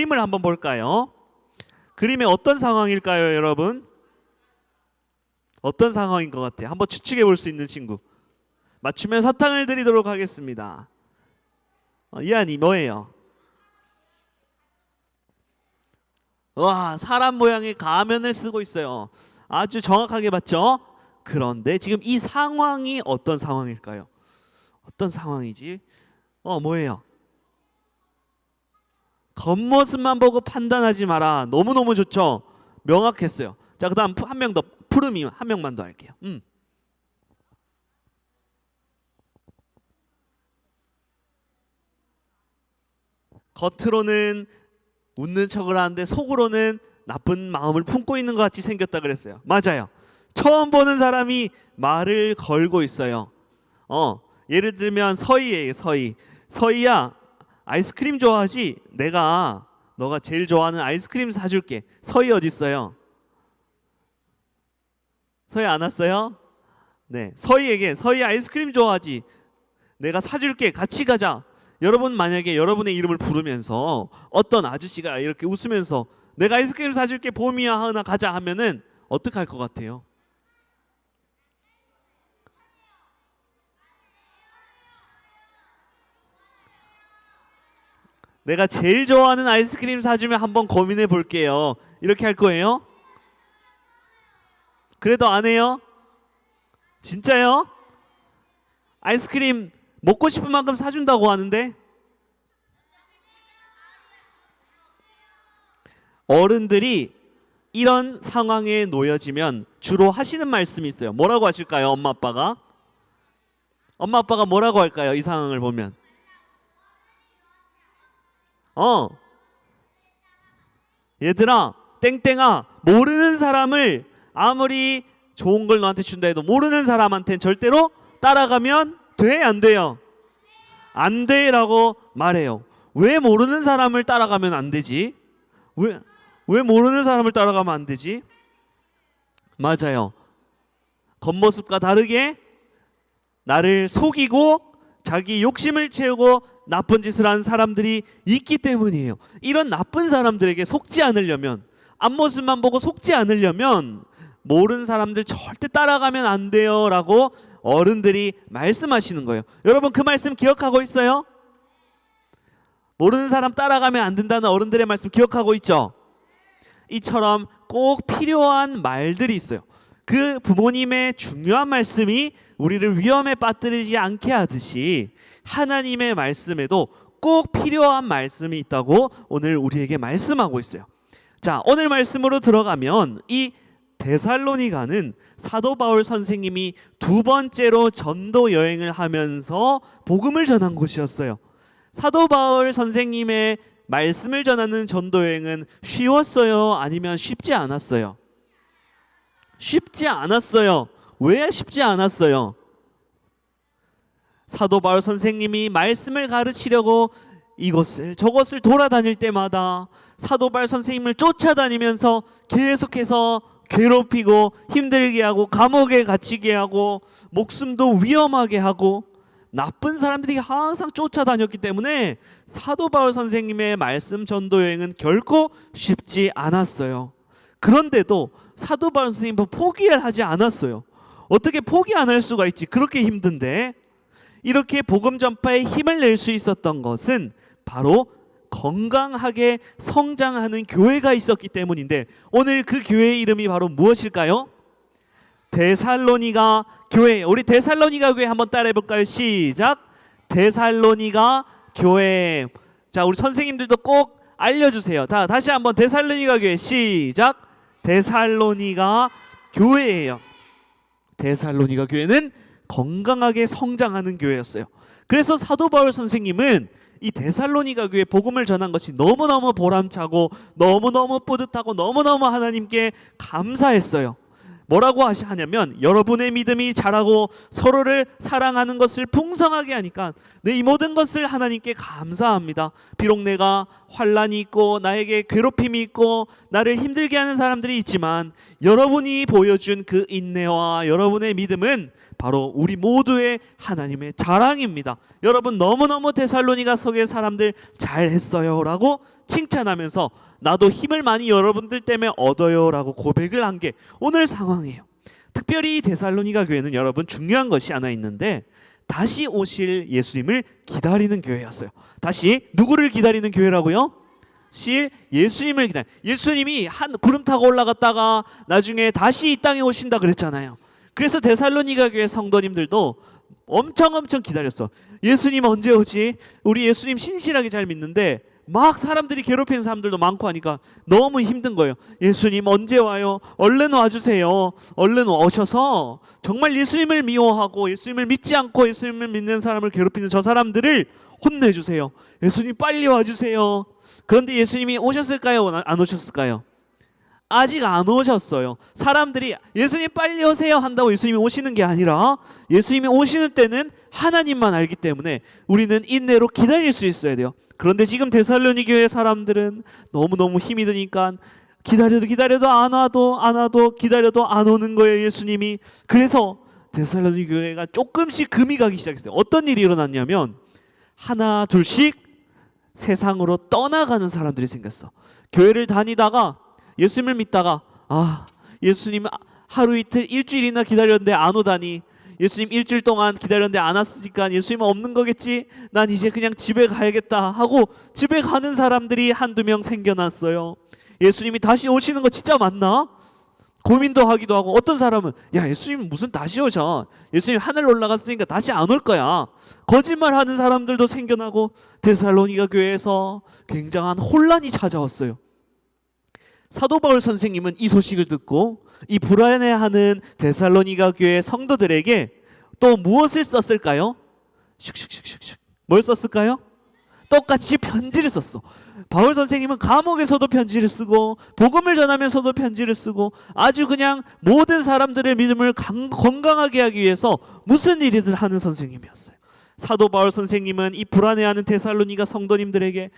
그림을 한번 볼까요? 그림에 어떤 상황일까요, 여러분? 어떤 상황인 것 같아요? 한번 추측해 볼 수 있는 친구. 맞추면 사탕을 드리도록 하겠습니다. 이한이 뭐예요? 와, 사람 모양의 가면을 쓰고 있어요. 아주 정확하게 봤죠? 그런데 지금 이 상황이 어떤 상황일까요? 어떤 상황이지? 뭐예요? 겉모습만 보고 판단하지 마라. 너무너무 좋죠? 명확했어요. 자, 그 다음 한 명 더. 푸름이 한 명만 더 할게요. 겉으로는 웃는 척을 하는데 속으로는 나쁜 마음을 품고 있는 것 같이 생겼다 그랬어요. 맞아요. 처음 보는 사람이 말을 걸고 있어요. 예를 들면 서희예요. 서희야, 아이스크림 좋아하지? 내가 너가 제일 좋아하는 아이스크림 사줄게. 서희 어디 있어요? 서희 안 왔어요? 네, 서희에게 서희 아이스크림 좋아하지? 내가 사줄게. 같이 가자. 여러분 만약에 여러분의 이름을 부르면서 어떤 아저씨가 이렇게 웃으면서 내가 아이스크림 사줄게 봄이야 하나 가자 하면은 어떻게 할 것 같아요? 내가 제일 좋아하는 아이스크림 사주면 한번 고민해 볼게요. 이렇게 할 거예요? 그래도 안 해요? 진짜요? 아이스크림 먹고 싶은 만큼 사준다고 하는데 어른들이 이런 상황에 놓여지면 주로 하시는 말씀이 있어요. 뭐라고 하실까요? 엄마 아빠가 뭐라고 할까요? 이 상황을 보면 얘들아 땡땡아, 모르는 사람을 아무리 좋은 걸 너한테 준다 해도 모르는 사람한테는 절대로 따라가면 돼? 안 돼요? 안 돼라고 말해요. 왜 모르는 사람을 따라가면 안 되지? 왜 모르는 사람을 따라가면 안 되지? 맞아요. 겉모습과 다르게 나를 속이고 자기 욕심을 채우고 나쁜 짓을 하는 사람들이 있기 때문이에요. 이런 나쁜 사람들에게 속지 않으려면, 앞모습만 보고 속지 않으려면 모르는 사람들 절대 따라가면 안 돼요 라고 어른들이 말씀하시는 거예요. 여러분 그 말씀 기억하고 있어요? 모르는 사람 따라가면 안 된다는 어른들의 말씀 기억하고 있죠? 이처럼 꼭 필요한 말들이 있어요. 그 부모님의 중요한 말씀이 우리를 위험에 빠뜨리지 않게 하듯이 하나님의 말씀에도 꼭 필요한 말씀이 있다고 오늘 우리에게 말씀하고 있어요. 자, 오늘 말씀으로 들어가면 이 데살로니가는 사도 바울 선생님이 두 번째로 전도 여행을 하면서 복음을 전한 곳이었어요. 사도 바울 선생님의 말씀을 전하는 전도 여행은 쉬웠어요? 아니면 쉽지 않았어요? 쉽지 않았어요. 왜 쉽지 않았어요? 사도 바울 선생님이 말씀을 가르치려고 이곳을 저곳을 돌아다닐 때마다 사도 바울 선생님을 쫓아다니면서 계속해서 괴롭히고 힘들게 하고 감옥에 갇히게 하고 목숨도 위험하게 하고 나쁜 사람들이 항상 쫓아다녔기 때문에 사도 바울 선생님의 말씀 전도 여행은 결코 쉽지 않았어요. 그런데도 사도 바울 선생님은 포기를 하지 않았어요. 어떻게 포기 안 할 수가 있지? 그렇게 힘든데. 이렇게 복음 전파에 힘을 낼 수 있었던 것은 바로 건강하게 성장하는 교회가 있었기 때문인데, 오늘 그 교회의 이름이 바로 무엇일까요? 데살로니가 교회. 우리 데살로니가 교회 한번 따라해 볼까요? 시작. 데살로니가 교회. 자, 우리 선생님들도 꼭 알려주세요. 자, 다시 한번 데살로니가 교회. 시작. 데살로니가 교회예요. 데살로니가 교회는 건강하게 성장하는 교회였어요. 그래서 사도 바울 선생님은 이 데살로니가 교회 복음을 전한 것이 너무너무 보람차고 너무너무 뿌듯하고 너무너무 하나님께 감사했어요. 뭐라고 하냐면, 여러분의 믿음이 자라고 서로를 사랑하는 것을 풍성하게 하니까 내 이 모든 것을 하나님께 감사합니다. 비록 내가 환난이 있고 나에게 괴롭힘이 있고 나를 힘들게 하는 사람들이 있지만 여러분이 보여준 그 인내와 여러분의 믿음은 바로 우리 모두의 하나님의 자랑입니다. 여러분 너무너무 데살로니가 속의 사람들 잘했어요 라고 칭찬하면서 나도 힘을 많이 여러분들 때문에 얻어요 라고 고백을 한 게 오늘 상황이에요. 특별히 데살로니가 교회는 여러분 중요한 것이 하나 있는데 다시 오실 예수님을 기다리는 교회였어요. 다시 누구를 기다리는 교회라고요? 예수님을 기다려. 예수님이 한 구름 타고 올라갔다가 나중에 다시 이 땅에 오신다 그랬잖아요. 그래서 데살로니가 교회 성도님들도 엄청 기다렸어. 예수님 언제 오지? 우리 예수님 신실하게 잘 믿는데 막 사람들이 괴롭히는 사람들도 많고 하니까 너무 힘든 거예요. 예수님 언제 와요? 얼른 와주세요. 얼른 오셔서 정말 예수님을 미워하고 예수님을 믿지 않고 예수님을 믿는 사람을 괴롭히는 저 사람들을 혼내주세요. 예수님 빨리 와주세요. 그런데 예수님이 오셨을까요? 안 오셨을까요? 아직 안 오셨어요. 사람들이 예수님 빨리 오세요 한다고 예수님이 오시는 게 아니라 예수님이 오시는 때는 하나님만 알기 때문에 우리는 인내로 기다릴 수 있어야 돼요. 그런데 지금 데살로니 교회 사람들은 너무너무 힘이 드니까 기다려도 안 와도 기다려도 안 오는 거예요, 예수님이. 그래서 데살로니 교회가 조금씩 금이 가기 시작했어요. 어떤 일이 일어났냐면 하나 둘씩 세상으로 떠나가는 사람들이 생겼어. 교회를 다니다가 예수님을 믿다가 예수님 하루 이틀 일주일이나 기다렸는데 안 오다니, 예수님 일주일 동안 기다렸는데 안 왔으니까 예수님은 없는 거겠지, 난 이제 그냥 집에 가야겠다 하고 집에 가는 사람들이 한두 명 생겨났어요. 예수님이 다시 오시는 거 진짜 맞나? 고민도 하기도 하고, 어떤 사람은 야 예수님 무슨 다시 오셔, 예수님 하늘 올라갔으니까 다시 안 올 거야, 거짓말하는 사람들도 생겨나고 데살로니가 교회에서 굉장한 혼란이 찾아왔어요. 사도 바울 선생님은 이 소식을 듣고 이 불안해하는 데살로니가 교회 성도들에게 또 무엇을 썼을까요? 슉슉슉슉슉. 뭘 썼을까요? 똑같이 편지를 썼어. 바울 선생님은 감옥에서도 편지를 쓰고 복음을 전하면서도 편지를 쓰고 아주 그냥 모든 사람들의 믿음을 건강하게 하기 위해서 무슨 일이든 하는 선생님이었어요. 사도 바울 선생님은 이 불안해하는 데살로니가 성도님들에게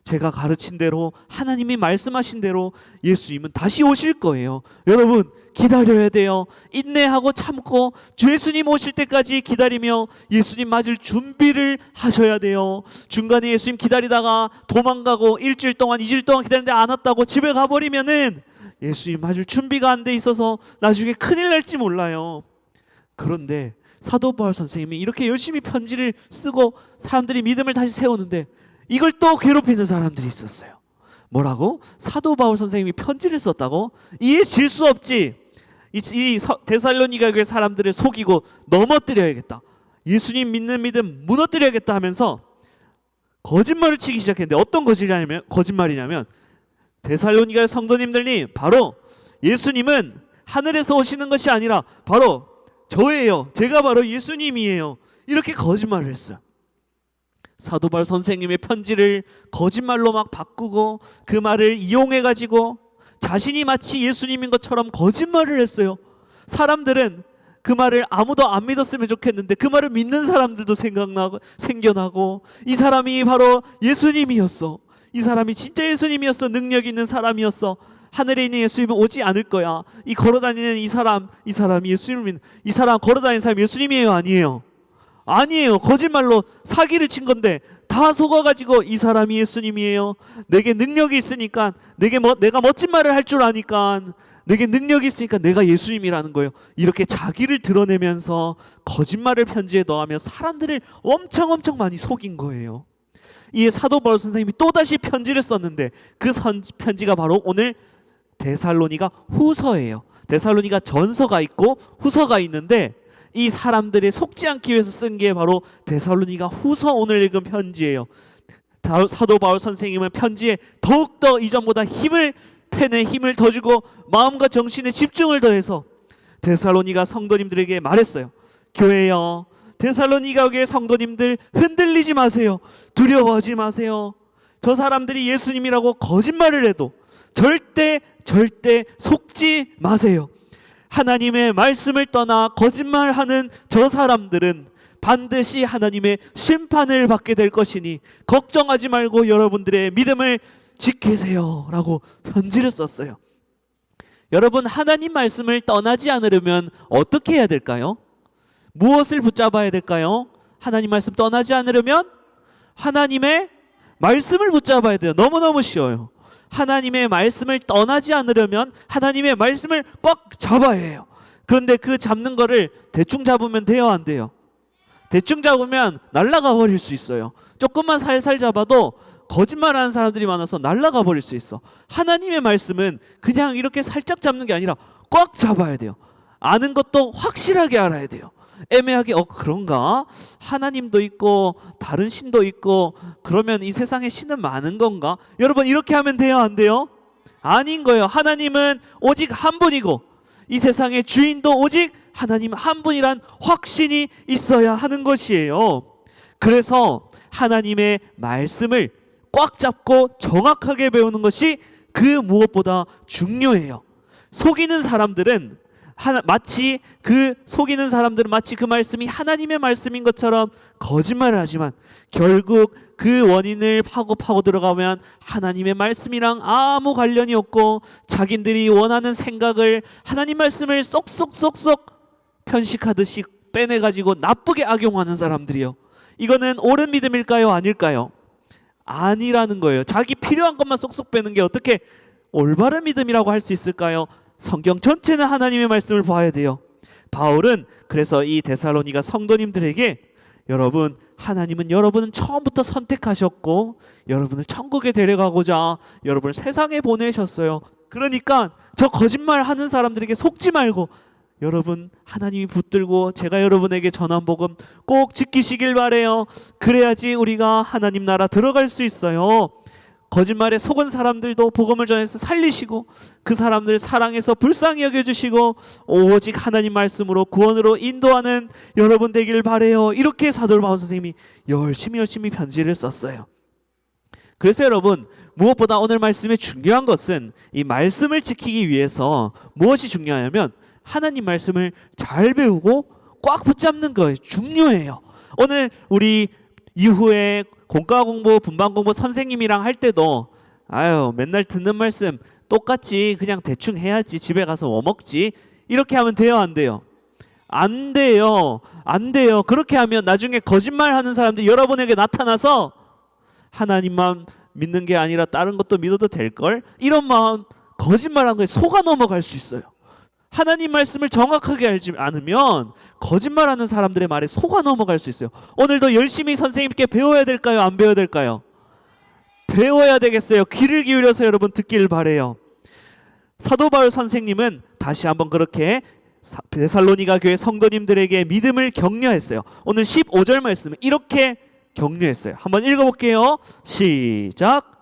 제가 가르친 대로, 하나님이 말씀하신 대로 예수님은 다시 오실 거예요. 여러분 기다려야 돼요. 인내하고 참고 주 예수님 오실 때까지 기다리며 예수님 맞을 준비를 하셔야 돼요. 중간에 예수님 기다리다가 도망가고 일주일 동안 이주일 동안 기다리는데 안 왔다고 집에 가버리면은 예수님 맞을 준비가 안 돼 있어서 나중에 큰일 날지 몰라요. 그런데 사도 바울 선생님이 이렇게 열심히 편지를 쓰고 사람들이 믿음을 다시 세우는데 이걸 또 괴롭히는 사람들이 있었어요. 뭐라고? 사도 바울 선생님이 편지를 썼다고? 이해질 수 없지. 이 데살로니가 교회 사람들을 속이고 넘어뜨려야겠다, 예수님 믿는 믿음 무너뜨려야겠다 하면서 거짓말을 치기 시작했는데 어떤 거짓말이냐면 데살로니가 성도님들이 바로 예수님은 하늘에서 오시는 것이 아니라 바로 저예요, 제가 바로 예수님이에요, 이렇게 거짓말을 했어요. 사도 바울 선생님의 편지를 거짓말로 막 바꾸고 그 말을 이용해가지고 자신이 마치 예수님인 것처럼 거짓말을 했어요. 사람들은 그 말을 아무도 안 믿었으면 좋겠는데 그 말을 믿는 사람들도 생겨나고 이 사람이 바로 예수님이었어. 이 사람이 진짜 예수님이었어. 능력 있는 사람이었어. 하늘에 있는 예수님은 오지 않을 거야. 이 걸어다니는 이 사람이 예수님이, 이 사람 걸어다니는 사람이 예수님이에요, 아니에요? 아니에요. 거짓말로 사기를 친 건데 다 속아가지고 이 사람이 예수님이에요, 내게 능력이 있으니까, 내가 멋진 말을 할 줄 아니까, 내게 능력이 있으니까 내가 예수님이라는 거예요. 이렇게 자기를 드러내면서 거짓말을 편지에 넣으며 사람들을 엄청 많이 속인 거예요. 이에 사도 바울 선생님이 또다시 편지를 썼는데 그 편지가 바로 오늘 데살로니가 후서예요. 데살로니가 전서가 있고 후서가 있는데 이 사람들이 속지 않기 위해서 쓴 게 바로 데살로니가 후서, 오늘 읽은 편지예요. 사도 바울 선생님은 편지에 더욱더 이전보다 펜에 힘을 더 주고 마음과 정신에 집중을 더해서 데살로니가 성도님들에게 말했어요. 교회여, 데살로니가 교회 성도님들 흔들리지 마세요. 두려워하지 마세요. 저 사람들이 예수님이라고 거짓말을 해도 절대 속지 마세요. 하나님의 말씀을 떠나 거짓말하는 저 사람들은 반드시 하나님의 심판을 받게 될 것이니 걱정하지 말고 여러분들의 믿음을 지키세요 라고 편지를 썼어요. 여러분, 하나님 말씀을 떠나지 않으려면 어떻게 해야 될까요? 무엇을 붙잡아야 될까요? 하나님 말씀 떠나지 않으려면 하나님의 말씀을 붙잡아야 돼요. 너무너무 쉬워요. 하나님의 말씀을 떠나지 않으려면 하나님의 말씀을 꽉 잡아야 해요. 그런데 그 잡는 거를 대충 잡으면 돼요, 안 돼요? 대충 잡으면 날아가 버릴 수 있어요. 조금만 살살 잡아도 거짓말하는 사람들이 많아서 날아가 버릴 수 있어. 하나님의 말씀은 그냥 이렇게 살짝 잡는 게 아니라 꽉 잡아야 돼요. 아는 것도 확실하게 알아야 돼요. 애매하게 그런가? 하나님도 있고 다른 신도 있고 그러면 이 세상에 신은 많은 건가? 여러분 이렇게 하면 돼요, 안 돼요? 아닌 거예요. 하나님은 오직 한 분이고 이 세상의 주인도 오직 하나님 한 분이란 확신이 있어야 하는 것이에요. 그래서 하나님의 말씀을 꽉 잡고 정확하게 배우는 것이 그 무엇보다 중요해요. 속이는 사람들은 마치 그 말씀이 하나님의 말씀인 것처럼 거짓말을 하지만 결국 그 원인을 파고 들어가면 하나님의 말씀이랑 아무 관련이 없고 자기들이 원하는 생각을 하나님 말씀을 쏙쏙쏙쏙 편식하듯이 빼내가지고 나쁘게 악용하는 사람들이요. 이거는 옳은 믿음일까요? 아닐까요? 아니라는 거예요. 자기 필요한 것만 쏙쏙 빼는 게 어떻게 올바른 믿음이라고 할 수 있을까요? 성경 전체는 하나님의 말씀을 봐야 돼요. 바울은 그래서 이 데살로니가 성도님들에게 여러분, 하나님은 여러분은 처음부터 선택하셨고 여러분을 천국에 데려가고자 여러분을 세상에 보내셨어요. 그러니까 저 거짓말하는 사람들에게 속지 말고 여러분 하나님이 붙들고 제가 여러분에게 전한 복음 꼭 지키시길 바래요. 그래야지 우리가 하나님 나라 들어갈 수 있어요. 거짓말에 속은 사람들도 복음을 전해서 살리시고 그 사람들 사랑해서 불쌍히 여겨주시고 오직 하나님 말씀으로 구원으로 인도하는 여러분 되길 바래요. 이렇게 사도 바울 선생님이 열심히 편지를 썼어요. 그래서 여러분 무엇보다 오늘 말씀의 중요한 것은 이 말씀을 지키기 위해서 무엇이 중요하냐면 하나님 말씀을 잘 배우고 꽉 붙잡는 거예요. 중요해요. 오늘 우리 이후에 공과 공부, 분반 공부 선생님이랑 할 때도 맨날 듣는 말씀 똑같이 그냥 대충 해야지 집에 가서 뭐 먹지 이렇게 하면 돼요, 안 돼요? 안 돼요. 그렇게 하면 나중에 거짓말하는 사람들이 여러분에게 나타나서 하나님만 믿는 게 아니라 다른 것도 믿어도 될걸? 이런 마음 거짓말하는 거에 속아 넘어갈 수 있어요. 하나님 말씀을 정확하게 알지 않으면 거짓말하는 사람들의 말에 속아 넘어갈 수 있어요. 오늘도 열심히 선생님께 배워야 될까요? 안 배워야 될까요? 배워야 되겠어요. 귀를 기울여서 여러분 듣기를 바래요. 사도 바울 선생님은 다시 한번 그렇게 데살로니가 교회 성도님들에게 믿음을 격려했어요. 오늘 15절 말씀은 이렇게 격려했어요. 한번 읽어볼게요. 시작.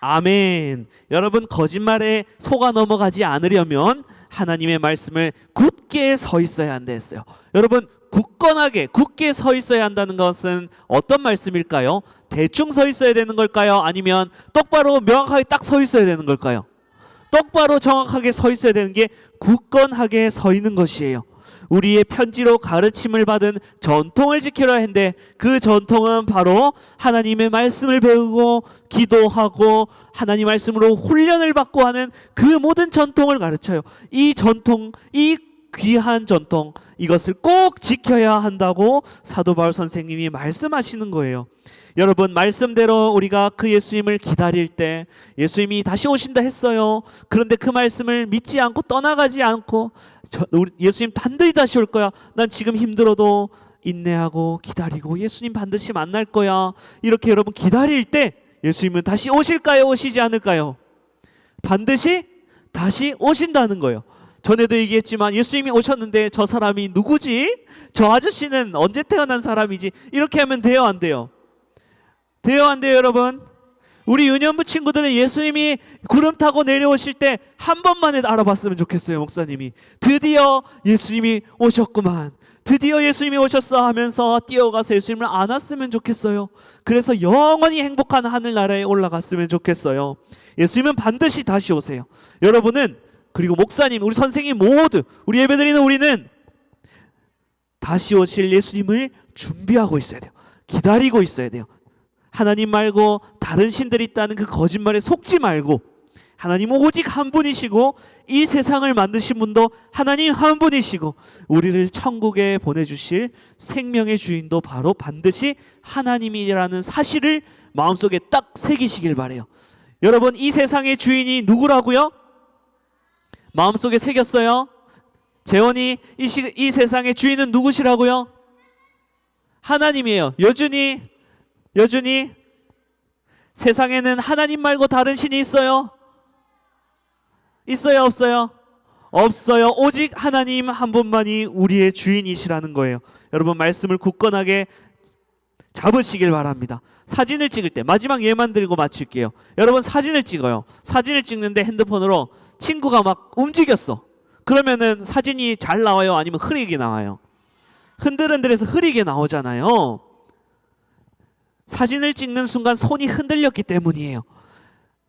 아멘. 여러분 거짓말에 속아 넘어가지 않으려면 하나님의 말씀을 굳게 서 있어야 한다 했어요. 여러분 굳건하게 굳게 서 있어야 한다는 것은 어떤 말씀일까요? 대충 서 있어야 되는 걸까요? 아니면 똑바로 명확하게 딱 서 있어야 되는 걸까요? 똑바로 정확하게 서 있어야 되는 게 굳건하게 서 있는 것이에요. 우리의 편지로 가르침을 받은 전통을 지키려 했는데 그 전통은 바로 하나님의 말씀을 배우고 기도하고 하나님 말씀으로 훈련을 받고 하는 그 모든 전통을 가르쳐요. 이 전통, 이 귀한 전통, 이것을 꼭 지켜야 한다고 사도 바울 선생님이 말씀하시는 거예요. 여러분 말씀대로 우리가 그 예수님을 기다릴 때 예수님이 다시 오신다 했어요. 그런데 그 말씀을 믿지 않고 떠나가지 않고 예수님 반드시 다시 올 거야. 난 지금 힘들어도 인내하고 기다리고 예수님 반드시 만날 거야. 이렇게 여러분 기다릴 때 예수님은 다시 오실까요? 오시지 않을까요? 반드시 다시 오신다는 거예요. 전에도 얘기했지만 예수님이 오셨는데 저 사람이 누구지? 저 아저씨는 언제 태어난 사람이지? 이렇게 하면 돼요, 안 돼요? 돼요, 안 돼요, 여러분? 우리 유년부 친구들은 예수님이 구름 타고 내려오실 때 한 번만 알아봤으면 좋겠어요. 목사님이 드디어 예수님이 오셨구만, 드디어 예수님이 오셨어 하면서 뛰어가서 예수님을 안았으면 좋겠어요. 그래서 영원히 행복한 하늘나라에 올라갔으면 좋겠어요. 예수님은 반드시 다시 오세요. 여러분은, 그리고 목사님, 우리 선생님 모두, 우리 예배드리는 우리는 다시 오실 예수님을 준비하고 있어야 돼요. 기다리고 있어야 돼요. 하나님 말고 다른 신들이 있다는 그 거짓말에 속지 말고 하나님은 오직 한 분이시고 이 세상을 만드신 분도 하나님 한 분이시고 우리를 천국에 보내주실 생명의 주인도 바로 반드시 하나님이라는 사실을 마음속에 딱 새기시길 바래요. 여러분, 이 세상의 주인이 누구라고요? 마음속에 새겼어요? 재원이 이 세상의 주인은 누구시라고요? 하나님이에요. 여준이 세상에는 하나님 말고 다른 신이 있어요? 있어요, 없어요? 없어요. 오직 하나님 한 분만이 우리의 주인이시라는 거예요. 여러분, 말씀을 굳건하게 잡으시길 바랍니다. 사진을 찍을 때 마지막 예만 들고 마칠게요. 여러분, 사진을 찍어요. 사진을 찍는데 핸드폰으로 친구가 막 움직였어. 그러면은 사진이 잘 나와요? 아니면 흐리게 나와요? 흔들흔들해서 흐리게 나오잖아요. 사진을 찍는 순간 손이 흔들렸기 때문이에요.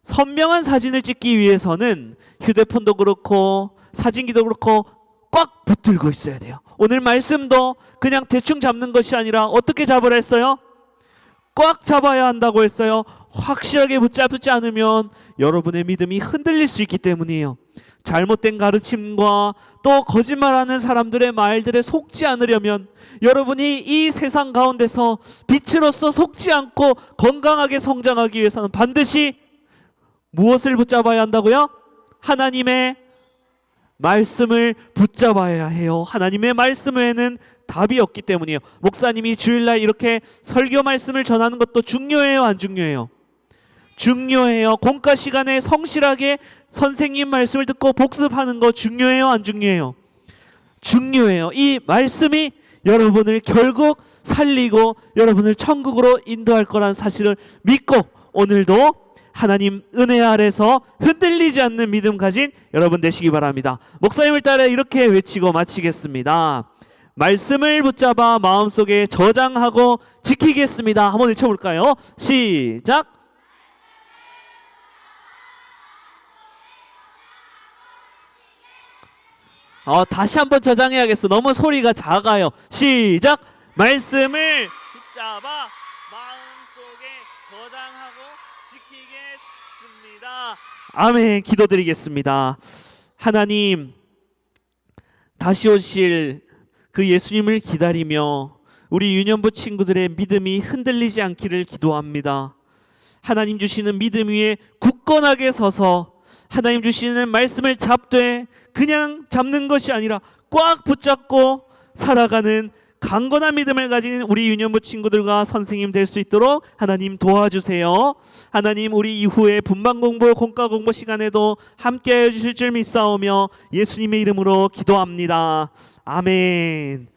선명한 사진을 찍기 위해서는 휴대폰도 그렇고 사진기도 그렇고 꽉 붙들고 있어야 돼요. 오늘 말씀도 그냥 대충 잡는 것이 아니라 어떻게 잡으라 했어요? 꽉 잡아야 한다고 했어요. 확실하게 붙잡지 않으면 여러분의 믿음이 흔들릴 수 있기 때문이에요. 잘못된 가르침과 또 거짓말하는 사람들의 말들에 속지 않으려면 여러분이 이 세상 가운데서 빛으로서 속지 않고 건강하게 성장하기 위해서는 반드시 무엇을 붙잡아야 한다고요? 하나님의 말씀을 붙잡아야 해요. 하나님의 말씀 외에는 답이 없기 때문이에요. 목사님이 주일날 이렇게 설교 말씀을 전하는 것도 중요해요, 안 중요해요? 중요해요. 공과 시간에 성실하게 선생님 말씀을 듣고 복습하는 거 중요해요, 안 중요해요? 중요해요. 이 말씀이 여러분을 결국 살리고 여러분을 천국으로 인도할 거란 사실을 믿고 오늘도 하나님 은혜 아래서 흔들리지 않는 믿음 가진 여러분 되시기 바랍니다. 목사님을 따라 이렇게 외치고 마치겠습니다. 말씀을 붙잡아 마음속에 저장하고 지키겠습니다. 한번 외쳐볼까요? 시작! 다시 한번 저장해야겠어. 너무 소리가 작아요. 시작! 말씀을 붙잡아 마음속에 저장하고 지키겠습니다. 아멘. 기도드리겠습니다. 하나님, 다시 오실 그 예수님을 기다리며 우리 유년부 친구들의 믿음이 흔들리지 않기를 기도합니다. 하나님 주시는 믿음 위에 굳건하게 서서 하나님 주시는 말씀을 잡되 그냥 잡는 것이 아니라 꽉 붙잡고 살아가는 강건한 믿음을 가진 우리 유년부 친구들과 선생님 될 수 있도록 하나님 도와주세요. 하나님, 우리 이후에 분반 공부, 공과 공부 시간에도 함께해 주실 줄 믿사오며 예수님의 이름으로 기도합니다. 아멘.